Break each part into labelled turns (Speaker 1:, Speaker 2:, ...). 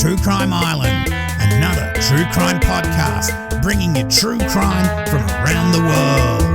Speaker 1: True Crime Island, another true crime podcast bringing you true crime from around the world.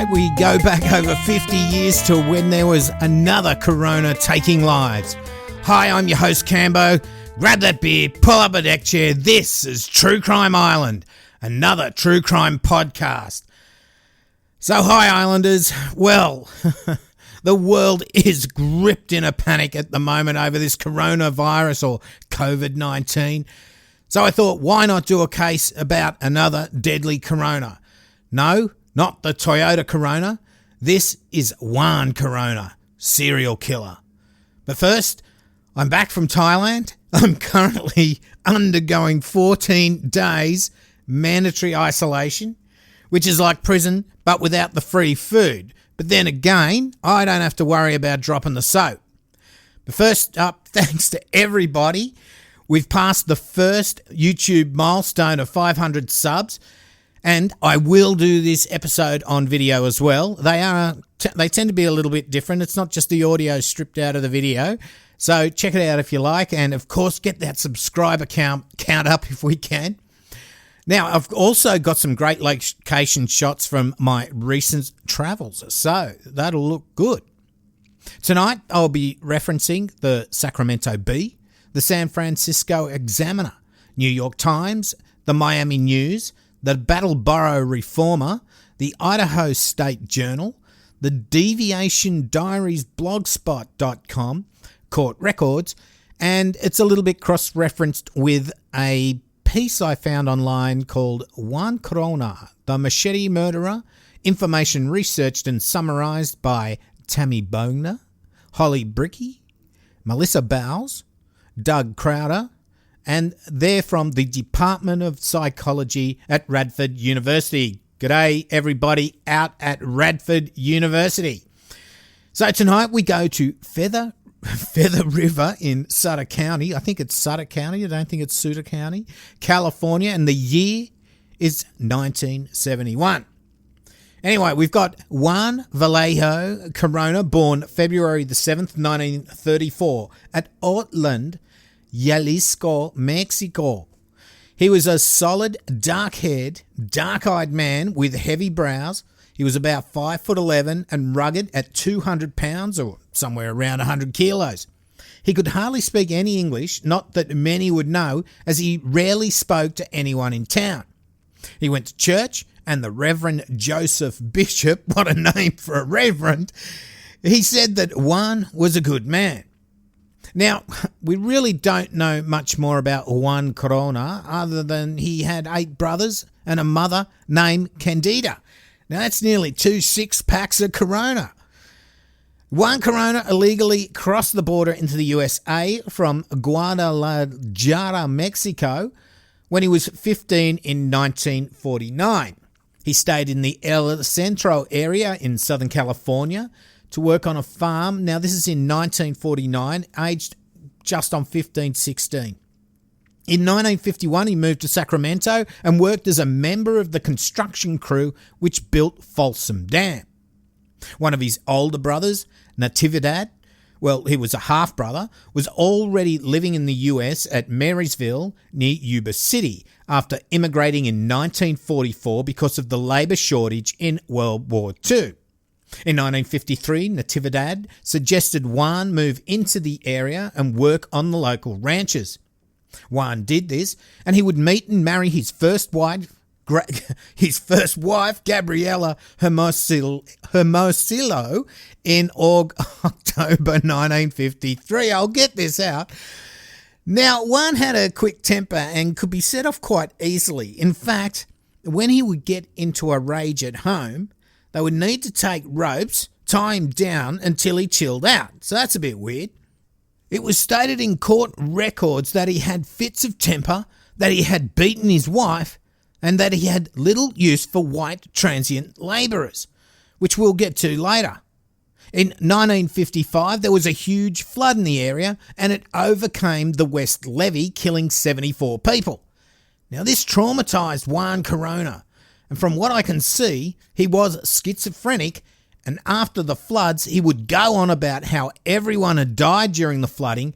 Speaker 1: We go back over 50 years to when there was another corona taking lives. Hi, I'm your host Cambo. Grab that beer, pull up a deck chair. This is True Crime Island, another true crime podcast. So hi Islanders. Well, the world is gripped in a panic at the moment over this coronavirus or COVID-19. So I thought, why not do a case about another deadly corona? No, not the Toyota Corona. This is Juan Corona, serial killer. But first, I'm back from Thailand. I'm currently undergoing 14 days mandatory isolation, which is like prison, but without the free food. But then again, I don't have to worry about dropping the soap. But first up, thanks to everybody, we've passed the first YouTube milestone of 500 subs. And I will do this episode on video as well. They tend to be a little bit different. It's not just the audio stripped out of the video. So check it out if you like. And of course, get that subscriber count up if we can. Now, I've also got some great location shots from my recent travels. So that'll look good. Tonight, I'll be referencing the Sacramento Bee, the San Francisco Examiner, New York Times, the Miami News, the Battleboro Reformer, the Idaho State Journal, the Deviation Diaries blogspot.com, court records, and it's a little bit cross-referenced with a piece I found online called Juan Corona, the Machete Murderer, information researched and summarised by Tammy Bogner, Holly Brickey, Melissa Bowles, Doug Crowder, and they're from the Department of Psychology at Radford University. G'day, everybody out at Radford University. So tonight we go to Feather River in Sutter County. I think it's Sutter County. I don't think it's Sutter County, California, and the year is 1971. Anyway, we've got Juan Vallejo Corona, born February the 7th, 1934, at Ortland, Jalisco, Mexico. He was a solid, dark-haired, dark-eyed man with heavy brows. He was about 5'11" and rugged at 200 pounds or somewhere around 100 kilos. He could hardly speak any English, not that many would know, as he rarely spoke to anyone in town. He went to church, and the Reverend Joseph Bishop, what a name for a reverend, he said that Juan was a good man. Now, we really don't know much more about Juan Corona other than he had 8 brothers and a mother named Candida. Now, that's nearly 2 6-packs of Corona. Juan Corona illegally crossed the border into the USA from Guadalajara, Mexico, when he was 15 in 1949. He stayed in the El Centro area in Southern California to work on a farm. Now, this is in 1949, aged just on 15, 16. In 1951, he moved to Sacramento and worked as a member of the construction crew which built Folsom Dam. One of his older brothers, Natividad, well, he was a half-brother, was already living in the US at Marysville near Yuba City after immigrating in 1944 because of the labour shortage in World War II. In 1953, Natividad suggested Juan move into the area and work on the local ranches. Juan did this, and he would meet and marry his first wife, Gabriela Hermosillo, in October 1953. I'll get this out. Now, Juan had a quick temper and could be set off quite easily. In fact, when he would get into a rage at home, they would need to take ropes, tie him down until he chilled out. So that's a bit weird. It was stated in court records that he had fits of temper, that he had beaten his wife, and that he had little use for white transient labourers, which we'll get to later. In 1955, there was a huge flood in the area and it overcame the West Levee, killing 74 people. Now, this traumatised Juan Corona, and from what I can see, he was schizophrenic, and after the floods, he would go on about how everyone had died during the flooding,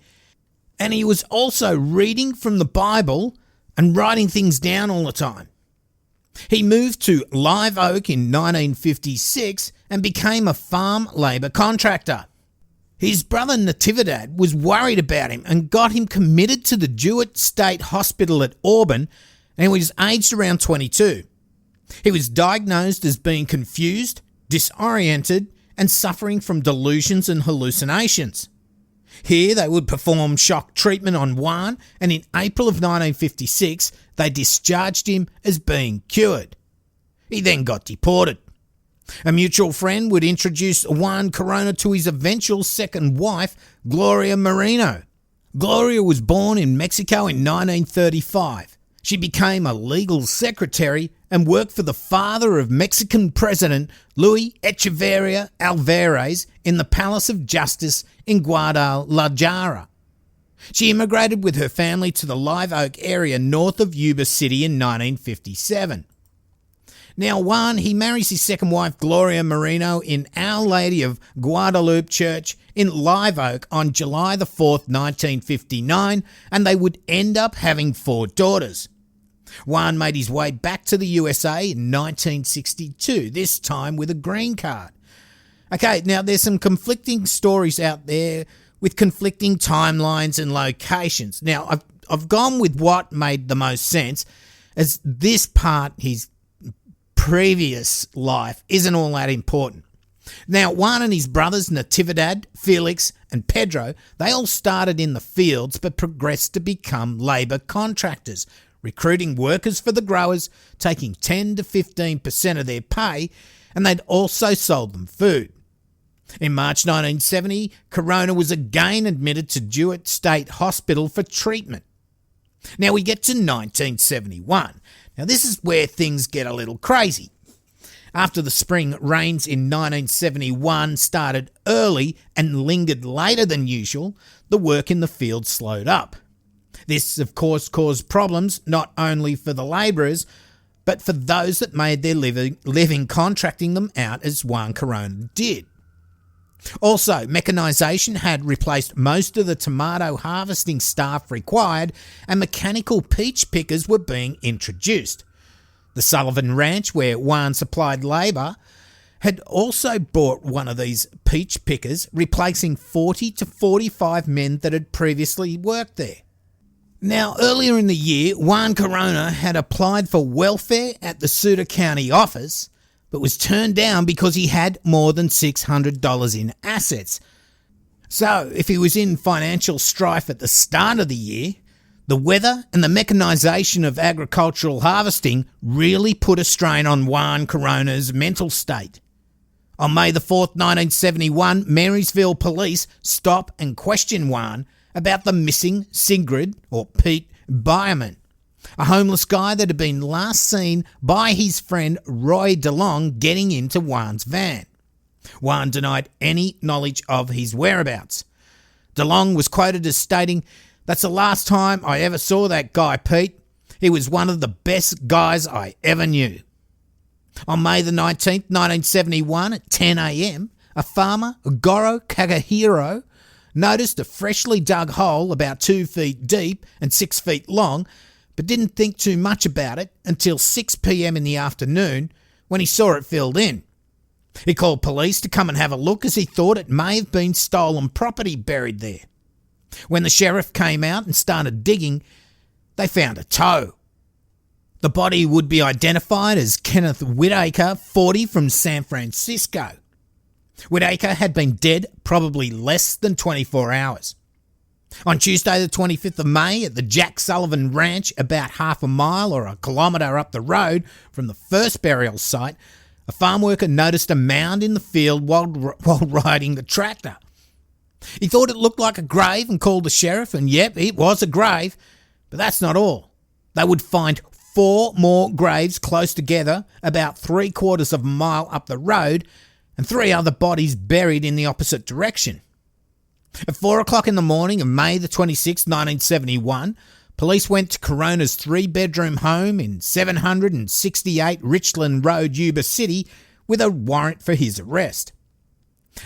Speaker 1: and he was also reading from the Bible and writing things down all the time. He moved to Live Oak in 1956 and became a farm labour contractor. His brother Natividad was worried about him and got him committed to the Jewett State Hospital at Auburn, and he was aged around 22. He was diagnosed as being confused, disoriented, and suffering from delusions and hallucinations. Here they would perform shock treatment on Juan, and in April of 1956 they discharged him as being cured. He then got deported. A mutual friend would introduce Juan Corona to his eventual second wife, Gloria Moreno. Gloria was born in Mexico in 1935. She became a legal secretary and worked for the father of Mexican President Luis Echeverria Alvarez in the Palace of Justice in Guadalajara. She immigrated with her family to the Live Oak area north of Yuba City in 1957. Now, Juan, he marries his second wife, Gloria Moreno, in Our Lady of Guadalupe Church in Live Oak on July the 4th, 1959, and they would end up having 4 daughters. Juan made his way back to the USA in 1962, this time with a green card. Okay, now there's some conflicting stories out there with conflicting timelines and locations. Now, I've gone with what made the most sense, as this part, his previous life, isn't all that important. Now, Juan and his brothers, Natividad, Felix, and Pedro, they all started in the fields but progressed to become labour contractors, recruiting workers for the growers, taking 10 to 15% of their pay, and they'd also sold them food. In March 1970, Corona was again admitted to Jewett State Hospital for treatment. Now we get to 1971. Now this is where things get a little crazy. After the spring rains in 1971 started early and lingered later than usual, the work in the field slowed up. This, of course, caused problems not only for the labourers, but for those that made their living contracting them out as Juan Corona did. Also, mechanisation had replaced most of the tomato harvesting staff required, and mechanical peach pickers were being introduced. The Sullivan Ranch, where Juan supplied labour, had also bought one of these peach pickers, replacing 40 to 45 men that had previously worked there. Now, earlier in the year, Juan Corona had applied for welfare at the Sutter County office, but was turned down because he had more than $600 in assets. So, if he was in financial strife at the start of the year, the weather and the mechanisation of agricultural harvesting really put a strain on Juan Corona's mental state. On May the 4th, 1971, Marysville police stop and question Juan about the missing Sigrid, or Pete, Byerman, a homeless guy that had been last seen by his friend Roy DeLong getting into Juan's van. Juan denied any knowledge of his whereabouts. DeLong was quoted as stating, "That's the last time I ever saw that guy, Pete. He was one of the best guys I ever knew." On May the 19th, 1971, at 10 a.m, a farmer, Goro Kakahiro, noticed a freshly dug hole about 2 feet deep and 6 feet long, but didn't think too much about it until 6 p.m. in the afternoon when he saw it filled in. He called police to come and have a look, as he thought it may have been stolen property buried there. When the sheriff came out and started digging, they found a toe. The body would be identified as Kenneth Whitaker, 40, from San Francisco. Whitaker had been dead probably less than 24 hours. On Tuesday the 25th of May, at the Jack Sullivan Ranch, about half a mile or a kilometre up the road from the first burial site, a farm worker noticed a mound in the field while riding the tractor. He thought it looked like a grave and called the sheriff, and yep, it was a grave, but that's not all. They would find 4 more graves close together, about 3/4 of a mile up the road, and 3 other bodies buried in the opposite direction. At 4 o'clock in the morning of May the 26th, 1971, police went to Corona's 3-bedroom home in 768 Richland Road, Yuba City, with a warrant for his arrest.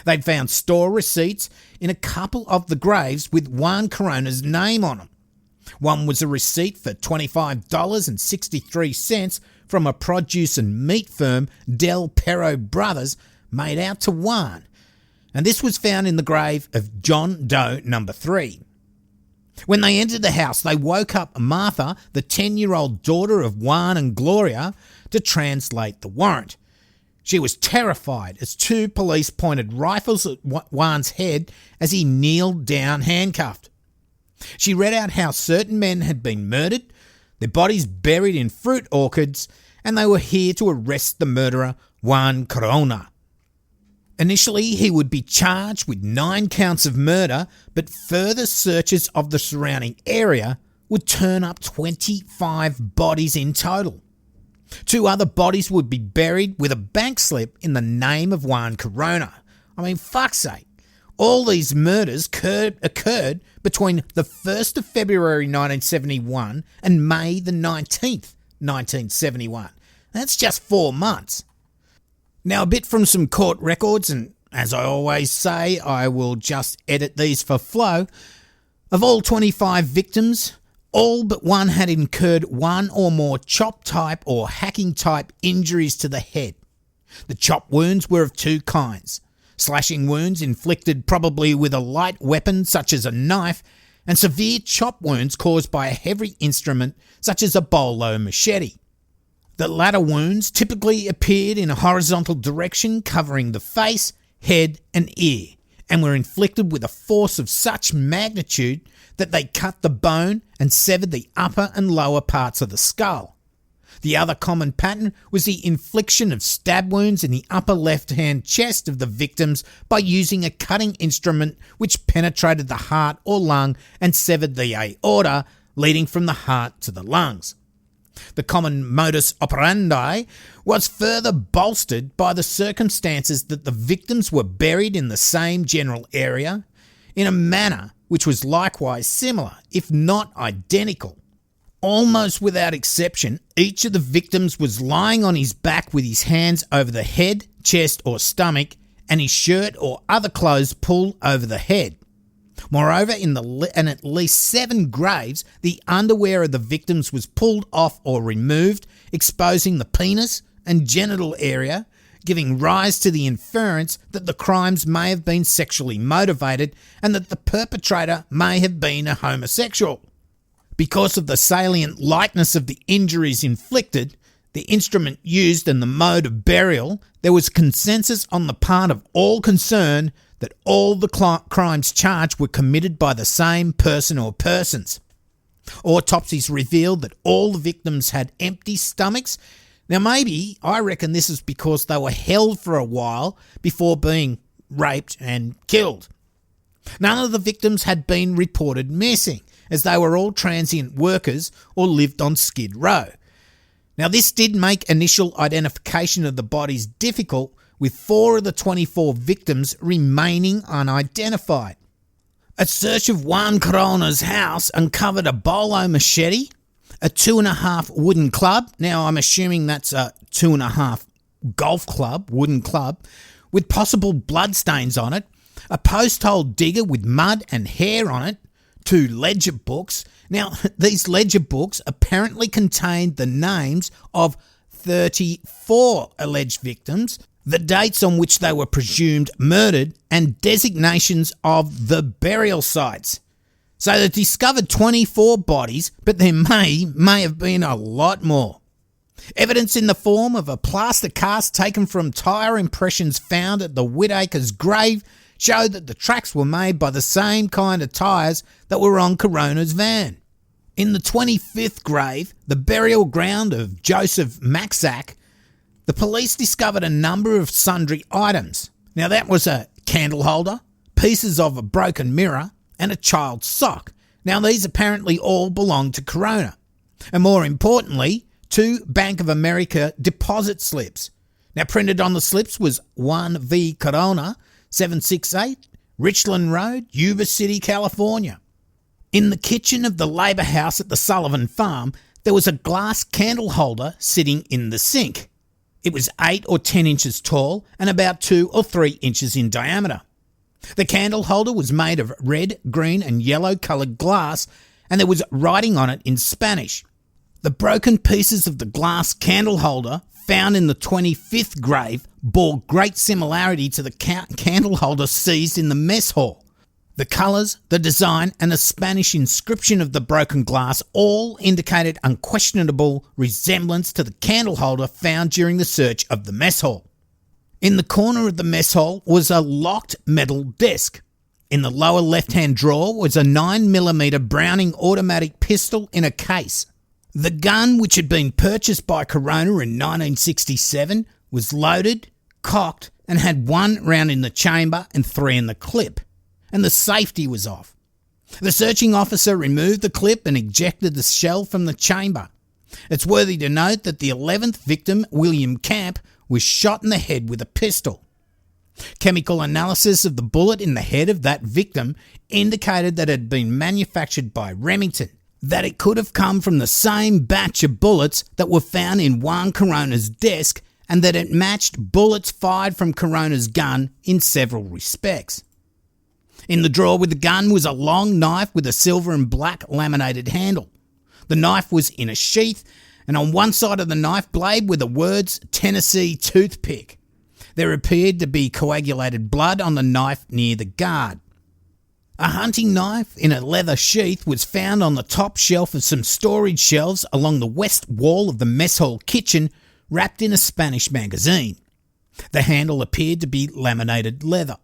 Speaker 1: They'd found store receipts in a couple of the graves with Juan Corona's name on them. One was a receipt for $25.63 from a produce and meat firm, Del Perro Brothers, made out to Juan, and this was found in the grave of John Doe number 3. When they entered the house, they woke up Martha, the 10-year-old daughter of Juan and Gloria, to translate the warrant. She was terrified as 2 police pointed rifles at Juan's head as he kneeled down handcuffed. She read out how certain men had been murdered, their bodies buried in fruit orchards, and they were here to arrest the murderer, Juan Corona. Initially, he would be charged with 9 counts of murder, but further searches of the surrounding area would turn up 25 bodies in total. 2 other bodies would be buried with a bank slip in the name of Juan Corona. I mean, fuck's sake. All these murders occurred between the 1st of February 1971 and May the 19th, 1971. That's just 4 months. Now, a bit from some court records, and as I always say, I will just edit these for flow. Of all 25 victims, all but one had incurred 1 or more chop type or hacking type injuries to the head. The chop wounds were of 2 kinds: slashing wounds inflicted probably with a light weapon such as a knife, and severe chop wounds caused by a heavy instrument such as a bolo machete. The latter wounds typically appeared in a horizontal direction covering the face, head and ear, and were inflicted with a force of such magnitude that they cut the bone and severed the upper and lower parts of the skull. The other common pattern was the infliction of stab wounds in the upper left-hand chest of the victims by using a cutting instrument which penetrated the heart or lung and severed the aorta, leading from the heart to the lungs. The common modus operandi was further bolstered by the circumstances that the victims were buried in the same general area in a manner which was likewise similar, if not identical. Almost without exception, each of the victims was lying on his back with his hands over the head, chest or stomach, and his shirt or other clothes pulled over the head. Moreover, in at least 7 graves, the underwear of the victims was pulled off or removed, exposing the penis and genital area, giving rise to the inference that the crimes may have been sexually motivated and that the perpetrator may have been a homosexual. Because of the salient likeness of the injuries inflicted, the instrument used and the mode of burial, there was consensus on the part of all concerned that all the crimes charged were committed by the same person or persons. Autopsies revealed that all the victims had empty stomachs. Now maybe, I reckon this is because they were held for a while before being raped and killed. None of the victims had been reported missing, as they were all transient workers or lived on Skid Row. Now this did make initial identification of the bodies difficult, with 4 of the 24 victims remaining unidentified. A search of Juan Corona's house uncovered a bolo machete, a 2.5 wooden club, now I'm assuming that's a 2.5 golf club, wooden club, with possible bloodstains on it, a post-hole digger with mud and hair on it, 2 ledger books. Now, these ledger books apparently contained the names of 34 alleged victims, the dates on which they were presumed murdered, and designations of the burial sites. So they discovered 24 bodies, but there may have been a lot more. Evidence in the form of a plaster cast taken from tyre impressions found at the Whitaker's grave showed that the tracks were made by the same kind of tyres that were on Corona's van. In the 25th grave, the burial ground of Joseph Maxack, the police discovered a number of sundry items. Now that was a candle holder, pieces of a broken mirror, and a child's sock. Now these apparently all belonged to Corona. And more importantly, 2 Bank of America deposit slips, Now, printed on the slips was Juan V. Corona, 768, Richland Road, Yuba City, California. In the kitchen of the labour house at the Sullivan Farm, there was a glass candle holder sitting in the sink. It was 8 or 10 inches tall and about 2 or 3 inches in diameter. The candle holder was made of red, green and yellow coloured glass, and there was writing on it in Spanish. The broken pieces of the glass candle holder found in the 25th grave bore great similarity to the candle holder seized in the mess hall. The colours, the design and the Spanish inscription of the broken glass all indicated unquestionable resemblance to the candle holder found during the search of the mess hall. In the corner of the mess hall was a locked metal desk. In the lower left-hand drawer was a 9mm Browning automatic pistol in a case. The gun, which had been purchased by Corona in 1967, was loaded, cocked, and had 1 round in the chamber and 3 in the clip, and the safety was off. The searching officer removed the clip and ejected the shell from the chamber. It's worthy to note that the 11th victim, William Camp, was shot in the head with a pistol. Chemical analysis of the bullet in the head of that victim indicated that it had been manufactured by Remington, that it could have come from the same batch of bullets that were found in Juan Corona's desk, and that it matched bullets fired from Corona's gun in several respects. In the drawer with the gun was a long knife with a silver and black laminated handle. The knife was in a sheath, and on one side of the knife blade were the words Tennessee toothpick. There appeared to be coagulated blood on the knife near the guard. A hunting knife in a leather sheath was found on the top shelf of some storage shelves along the west wall of the mess hall kitchen, wrapped in a Spanish magazine. The handle appeared to be laminated leather.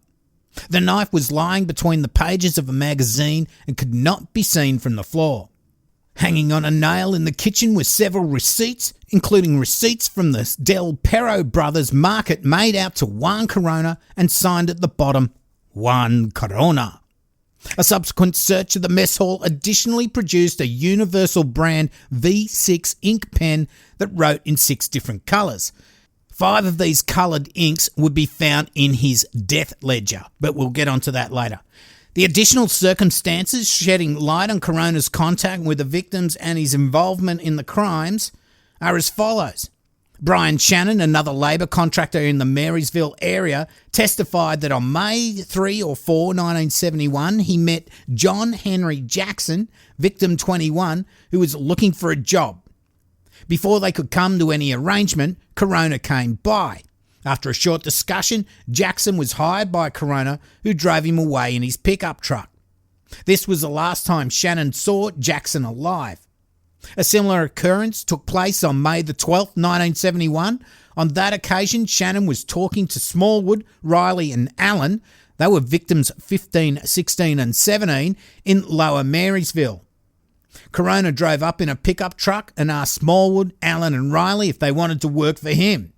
Speaker 1: The knife was lying between the pages of a magazine and could not be seen from the floor. Hanging on a nail in the kitchen were several receipts, including receipts from the Del Perro Brothers market made out to Juan Corona and signed at the bottom, Juan Corona. A subsequent search of the mess hall additionally produced a universal brand V6 ink pen that wrote in 6 different colours. 5 of these coloured inks would be found in his death ledger, but we'll get onto that later. The additional circumstances shedding light on Corona's contact with the victims and his involvement in the crimes are as follows. Brian Shannon, another labour contractor in the Marysville area, testified that on May 3 or 4, 1971, he met John Henry Jackson, victim 21, who was looking for a job. Before they could come to any arrangement, Corona came by. After a short discussion, Jackson was hired by Corona, who drove him away in his pickup truck. This was the last time Shannon saw Jackson alive. A similar occurrence took place on May the 12th, 1971. On that occasion, Shannon was talking to Smallwood, Riley and Allen. They were victims 15, 16 and 17 in Lower Marysville. Corona drove up in a pickup truck and asked Smallwood, Allen and Riley if they wanted to work for him.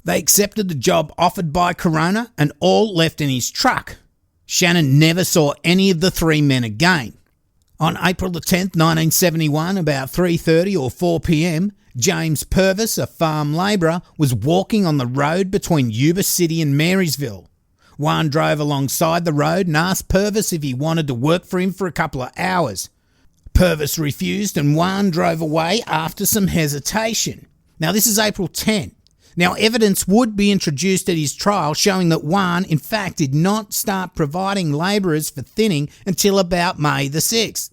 Speaker 1: They accepted the job offered by Corona and all left in his truck. Shannon never saw any of the 3 men again. On April the 10th, 1971, about 3:30 or 4 p.m, James Purvis, a farm labourer, was walking on the road between Yuba City and Marysville. Juan drove alongside the road and asked Purvis if he wanted to work for him for a couple of hours. Purvis refused and Juan drove away after some hesitation. Now this is April 10. Now evidence would be introduced at his trial showing that Juan in fact did not start providing labourers for thinning until about May the 6th.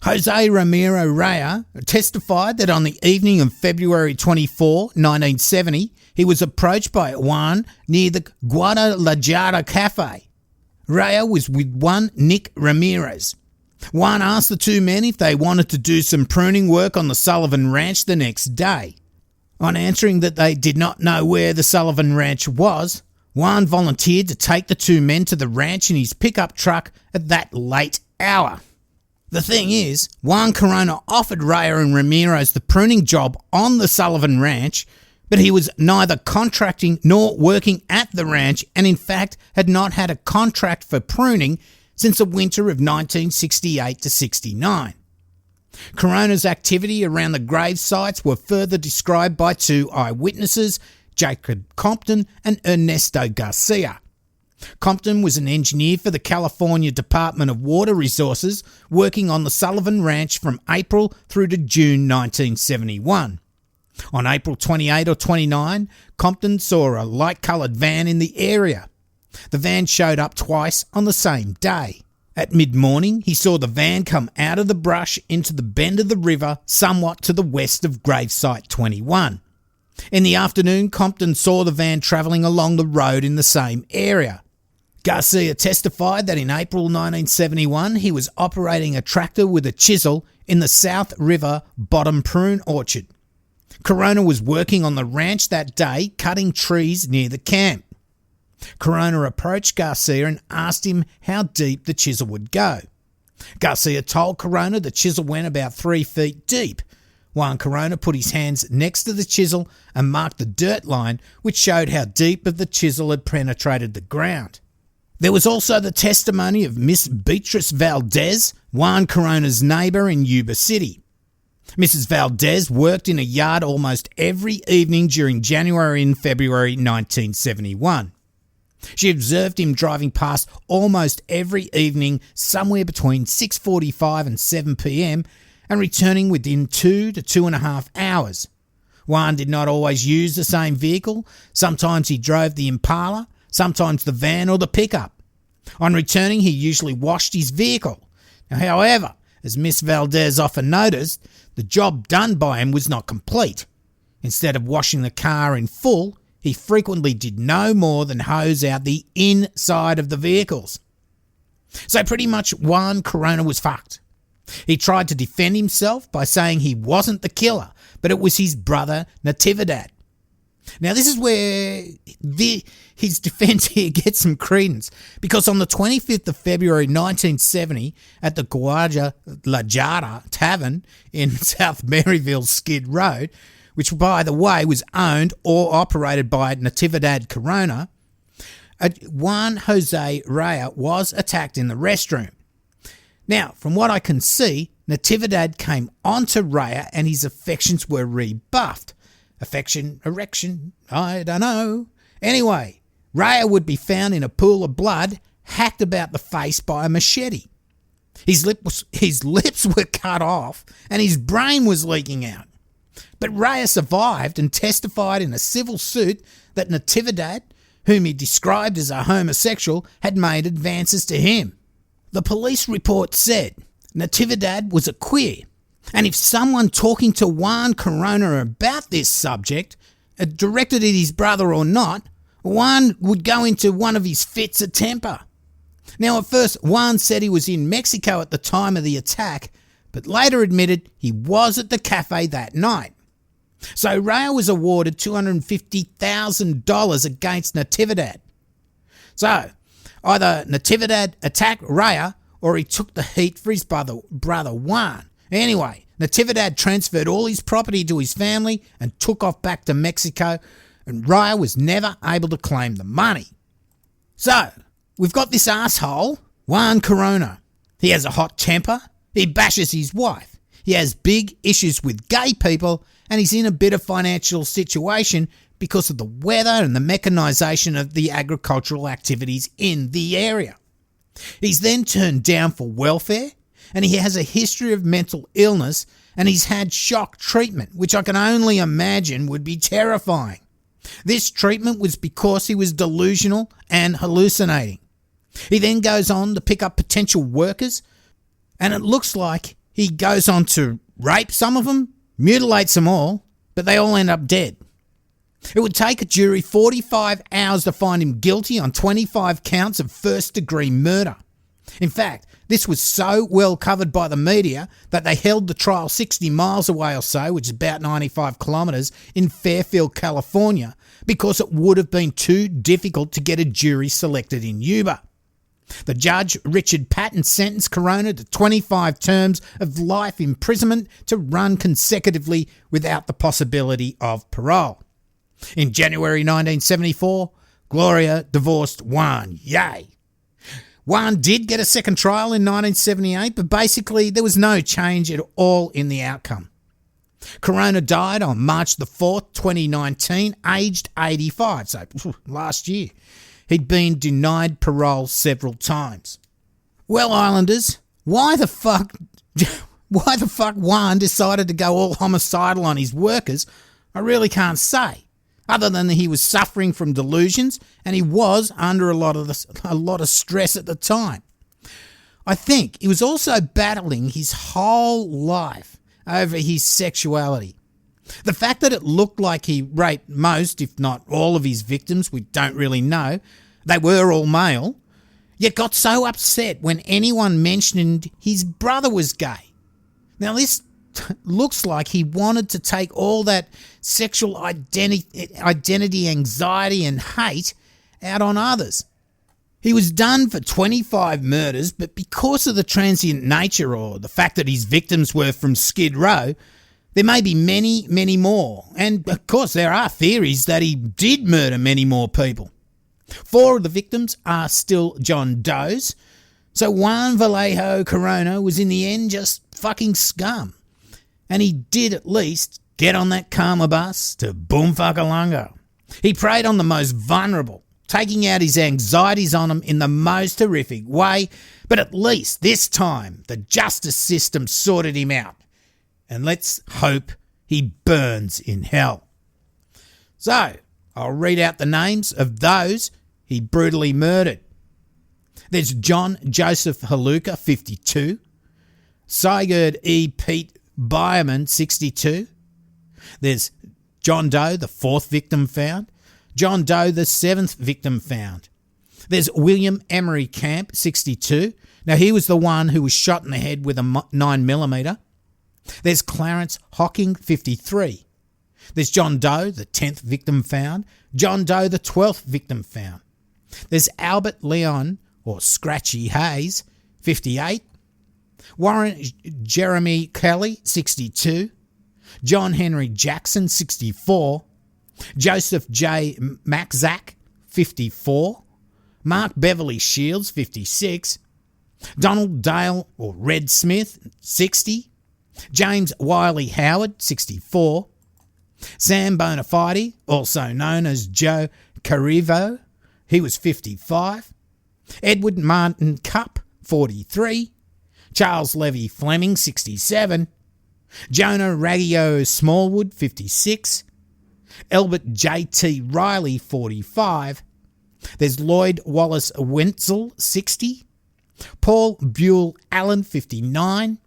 Speaker 1: Jose Ramiro Raya testified that on the evening of February 24, 1970, he was approached by Juan near the Guadalajara Cafe. Raya was with one Nick Ramirez. Juan asked the 2 men if they wanted to do some pruning work on the Sullivan Ranch the next day. On answering that they did not know where the Sullivan Ranch was, Juan volunteered to take the 2 men to the ranch in his pickup truck at that late hour. The thing is, Juan Corona offered Raya and Ramirez the pruning job on the Sullivan Ranch, but he was neither contracting nor working at the ranch and in fact had not had a contract for pruning since the winter of 1968 to 69. Corona's activity around the grave sites were further described by 2 eyewitnesses, Jacob Compton, and Ernesto Garcia. Compton was an engineer for the California Department of Water Resources, working on the Sullivan Ranch from April through to June 1971. On April 28 or 29, Compton saw a light-coloured van in the area. The van showed up twice on the same day. At mid-morning, he saw the van come out of the brush into the bend of the river somewhat to the west of gravesite 21. In the afternoon, Compton saw the van travelling along the road in the same area. Garcia testified that in April 1971 he was operating a tractor with a chisel in the South River bottom prune orchard. Corona was working on the ranch that day, cutting trees near the camp. Corona approached Garcia and asked him how deep the chisel would go. Garcia told Corona the chisel went about 3 feet deep. Juan Corona put his hands next to the chisel and marked the dirt line, which showed how deep of the chisel had penetrated the ground. There was also the testimony of Miss Beatrice Valdez, Juan Corona's neighbour in Yuba City. Mrs. Valdez worked in a yard almost every evening during January and February 1971. She observed him driving past almost every evening somewhere between 6:45 and 7 p.m. and returning within 2 to 2.5 hours. Juan did not always use the same vehicle. Sometimes he drove the Impala, sometimes the van or the pickup. On returning, he usually washed his vehicle. Now, however, as Miss Valdez often noticed, the job done by him was not complete. Instead of washing the car in full, he frequently did no more than hose out the inside of the vehicles. So pretty much Juan Corona was fucked. He tried to defend himself by saying he wasn't the killer, but it was his brother Natividad. Now this is where his defence here gets some credence, because on the 25th of February 1970 at the Guadalajara Tavern in South Maryville Skid Road, which by the way was owned or operated by Natividad Corona, Juan Jose Raya was attacked in the restroom. Now, from what I can see, Natividad came onto Raya and his affections were rebuffed. Affection, erection, I don't know. Anyway, Raya would be found in a pool of blood, hacked about the face by a machete. His lips were cut off and his brain was leaking out. But Raya survived and testified in a civil suit that Natividad, whom he described as a homosexual, had made advances to him. The police report said Natividad was a queer, and if someone talking to Juan Corona about this subject, directed at his brother or not, Juan would go into one of his fits of temper. Now at first Juan said he was in Mexico at the time of the attack, but later admitted he was at the cafe that night. So Raya was awarded $250,000 against Natividad. So either Natividad attacked Raya or he took the heat for his brother Juan. Anyway, Natividad transferred all his property to his family and took off back to Mexico, and Raya was never able to claim the money. So, we've got this asshole, Juan Corona. He has a hot temper, he bashes his wife, he has big issues with gay people, and he's in a bit of financial situation because of the weather and the mechanisation of the agricultural activities in the area. He's then turned down for welfare, and he has a history of mental illness, and he's had shock treatment, which I can only imagine would be terrifying. This treatment was because he was delusional and hallucinating. He then goes on to pick up potential workers, and it looks like he goes on to rape some of them, mutilates them all, but they all end up dead. It would take a jury 45 hours to find him guilty on 25 counts of first-degree murder. In fact, this was so well covered by the media that they held the trial 60 miles away or so, which is about 95 kilometres, in Fairfield, California, because it would have been too difficult to get a jury selected in Yuba. The judge, Richard Patton, sentenced Corona to 25 terms of life imprisonment to run consecutively without the possibility of parole. In January 1974, Gloria divorced Juan. Yay! Juan did get a second trial in 1978, but basically there was no change at all in the outcome. Corona died on March the 4th, 2019, aged 85, so last year. He'd been denied parole several times. Well, Islanders, why the fuck Juan decided to go all homicidal on his workers, I really can't say, other than that he was suffering from delusions and he was under a lot of stress at the time. I think he was also battling his whole life over his sexuality. The fact that it looked like he raped most, if not all of his victims, we don't really know. They were all male, yet got so upset when anyone mentioned his brother was gay. Now this looks like he wanted to take all that sexual identity anxiety and hate out on others. He was done for 25 murders, but because of the transient nature or the fact that his victims were from Skid Row, there may be many, many more. And of course there are theories that he did murder many more people. 4 of the victims are still John Doe's, so Juan Vallejo Corona was in the end just fucking scum. And he did at least get on that karma bus to Boomfuckalunga. He preyed on the most vulnerable, taking out his anxieties on them in the most horrific way, but at least this time the justice system sorted him out. And let's hope he burns in hell. So, I'll read out the names of those he brutally murdered. There's John Joseph Haluka, 52. Sigurd E. Pete Byerman, 62. There's John Doe, the 4th victim found. John Doe, the 7th victim found. There's William Emery Camp, 62. Now, he was the one who was shot in the head with a 9mm. There's Clarence Hocking, 53. There's John Doe, the 10th victim found. John Doe, the 12th victim found. There's Albert Leon, or Scratchy Hayes, 58. Warren Jeremy Kelly, 62. John Henry Jackson, 64. Joseph J. Maxzak, 54. Mark Beverly Shields, 56. Donald Dale, or Red Smith, 60. James Wiley Howard, 64. Sam Bonafide, also known as Joe Carivo, he was 55. Edward Martin Cupp, 43. Charles Levy Fleming, 67. Jonah Raggio Smallwood, 56. Albert J.T. Riley, 45. There's Lloyd Wallace Wenzel, 60. Paul Buell Allen, 59.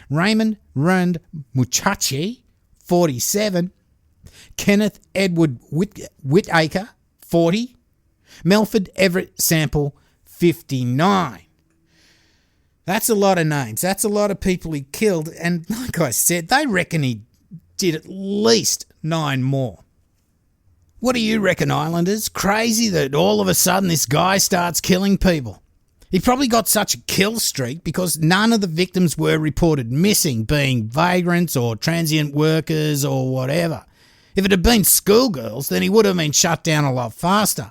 Speaker 1: Raymond Rand Muchachi, 47. Kenneth Edward Whitaker, 40. Melford Everett Sample, 59. That's a lot of names. That's a lot of people he killed. And like I said, they reckon he did at least 9 more. What do you reckon, Islanders? Crazy that all of a sudden this guy starts killing people. He probably got such a kill streak because none of the victims were reported missing, being vagrants or transient workers or whatever. If it had been schoolgirls, then he would have been shut down a lot faster.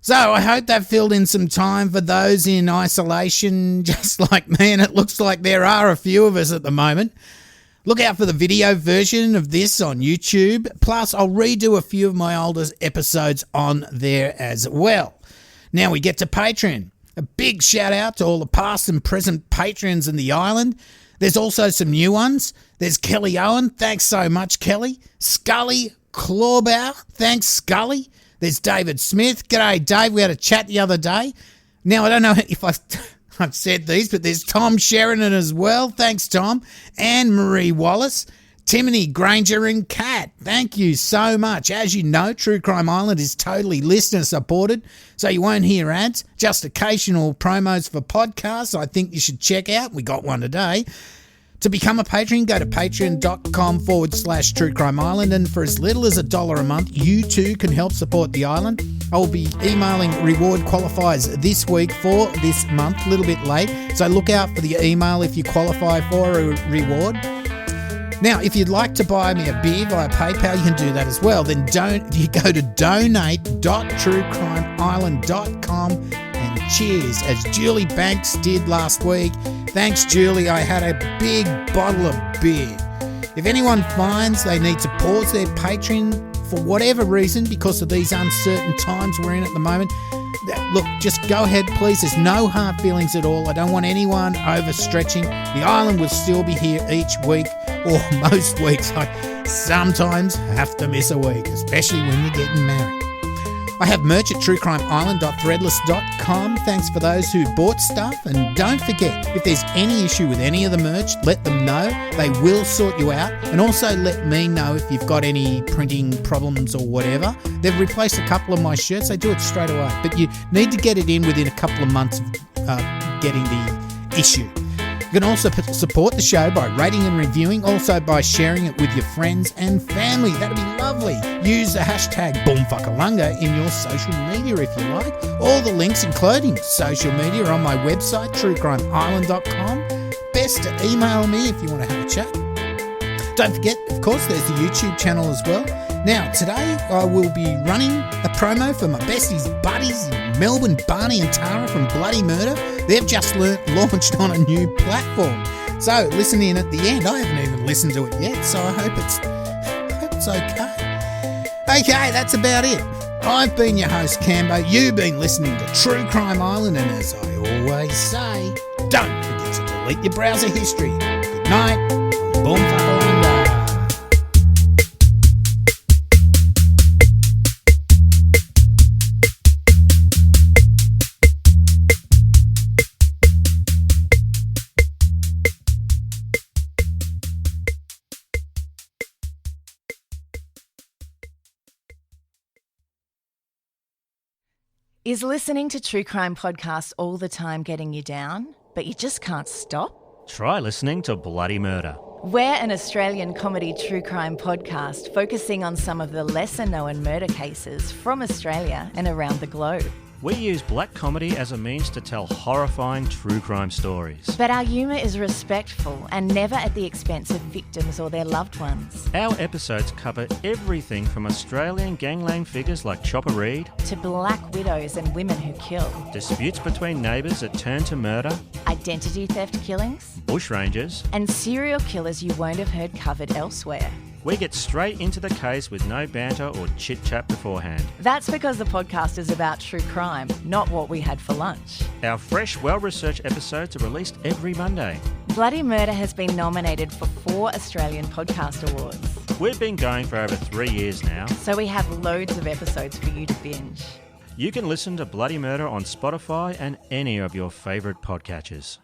Speaker 1: So I hope that filled in some time for those in isolation, just like me, and it looks like there are a few of us at the moment. Look out for the video version of this on YouTube. Plus, I'll redo a few of my older episodes on there as well. Now we get to Patreon. A big shout out to all the past and present patrons in the island. There's also some new ones. There's Kelly Owen. Thanks so much, Kelly. Scully Clawbow. Thanks, Scully. There's David Smith. G'day, Dave. We had a chat the other day. Now, I don't know if I've said these, but there's Tom Sheridan as well. Thanks, Tom. Anne Marie Wallace. Timothy Granger and Kat. Thank you so much. As you know, True Crime Island is totally listener supported, so you won't hear ads, just occasional promos for podcasts I think you should check out. We got one today. To become a patron, go to patreon.com/True Crime Island, and for as little as $1 a month, you too can help support the island. I will be emailing reward qualifiers this week for this month, a little bit late, so look out for the email if you qualify for a reward. Now, if you'd like to buy me a beer via PayPal, you can do that as well. Then you go to donate.truecrimeisland.com and cheers, as Julie Banks did last week. Thanks, Julie. I had a big bottle of beer. If anyone finds they need to pause their Patreon for whatever reason because of these uncertain times we're in at the moment, look, just go ahead, please. There's no hard feelings at all. I don't want anyone overstretching. The island will still be here each week, or most weeks. I sometimes have to miss a week, especially when you're getting married. I have merch at truecrimeisland.threadless.com. Thanks for those who bought stuff. And don't forget, if there's any issue with any of the merch, let them know. They will sort you out. And also let me know if you've got any printing problems or whatever. They've replaced a couple of my shirts. They do it straight away. But you need to get it in within a couple of months of getting the issue. You can also support the show by rating and reviewing, also by sharing it with your friends and family. That'd be lovely. Use the hashtag Boomfuckalunga in your social media if you like. All the links, including social media, are on my website, truecrimeisland.com. Best to email me if you want to have a chat. Don't forget, of course, there's the YouTube channel as well. Now, today I will be running a promo for my besties, buddies in Melbourne, Barney and Tara from Bloody Murder. They've just launched on a new platform. So listen in at the end. I haven't even listened to it yet, so I hope it's okay. Okay, that's about it. I've been your host, Cambo. You've been listening to True Crime Island, and as I always say, don't forget to delete your browser history. Good night. Boomfuckalunga.
Speaker 2: Is listening to true crime podcasts all the time getting you down, but you just can't stop?
Speaker 3: Try listening to Bloody Murder.
Speaker 2: We're an Australian comedy true crime podcast focusing on some of the lesser-known murder cases from Australia and around the globe.
Speaker 3: We use black comedy as a means to tell horrifying true crime stories.
Speaker 2: But our humour is respectful and never at the expense of victims or their loved ones.
Speaker 3: Our episodes cover everything from Australian gangland figures like Chopper Read,
Speaker 2: to black widows and women who kill,
Speaker 3: disputes between neighbours that turn to murder,
Speaker 2: identity theft killings,
Speaker 3: bushrangers,
Speaker 2: and serial killers you won't have heard covered elsewhere.
Speaker 3: We get straight into the case with no banter or chit-chat beforehand.
Speaker 2: That's because the podcast is about true crime, not what we had for lunch.
Speaker 3: Our fresh, well-researched episodes are released every Monday.
Speaker 2: Bloody Murder has been nominated for 4 Australian Podcast Awards.
Speaker 3: We've been going for over 3 years now.
Speaker 2: So we have loads of episodes for you to binge.
Speaker 3: You can listen to Bloody Murder on Spotify and any of your favourite podcatchers.